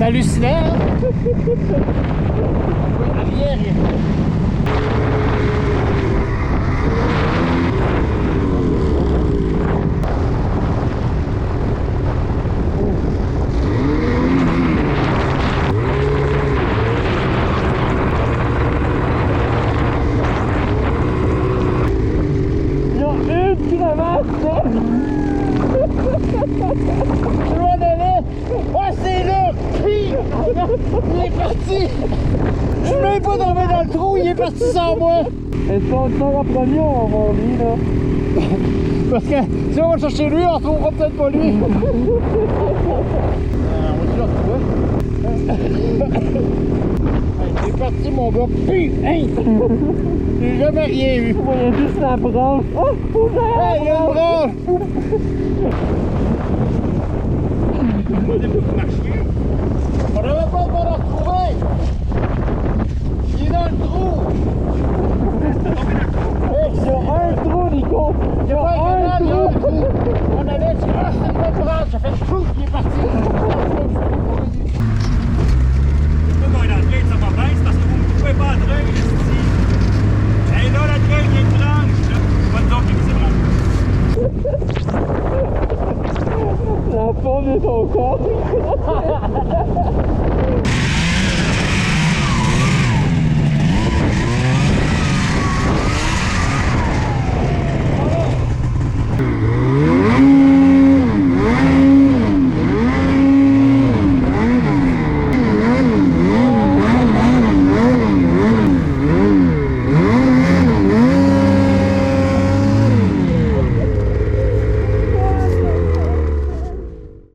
C'est hallucinant, hein? Arrière, il est parti! Je suis même pas tombé dans le trou, il est parti sans moi! Est-ce qu'on le sort en premier ou on va lui là? Parce que si on va chercher lui, on trouvera peut-être pas lui! On va le retrouver. Il est parti mon gars! Hey! J'ai jamais rien vu! Il y a juste la branche! Oh! Hey, il y a une branche! On n'avait pas le droit de le retrouver! Il est dans le trou! Il y a un trou, Nico! Il y a pas un trou! On allait dire, ah, c'est une bonne branche! Ça fait chou qu'il est parti! Pourquoi dans le train, ça va bien? C'est parce que vous ne pouvez pas entrer ici. Hey, là, le train, il y a une branche, là. Pas de zone qui me La forme de ton corps!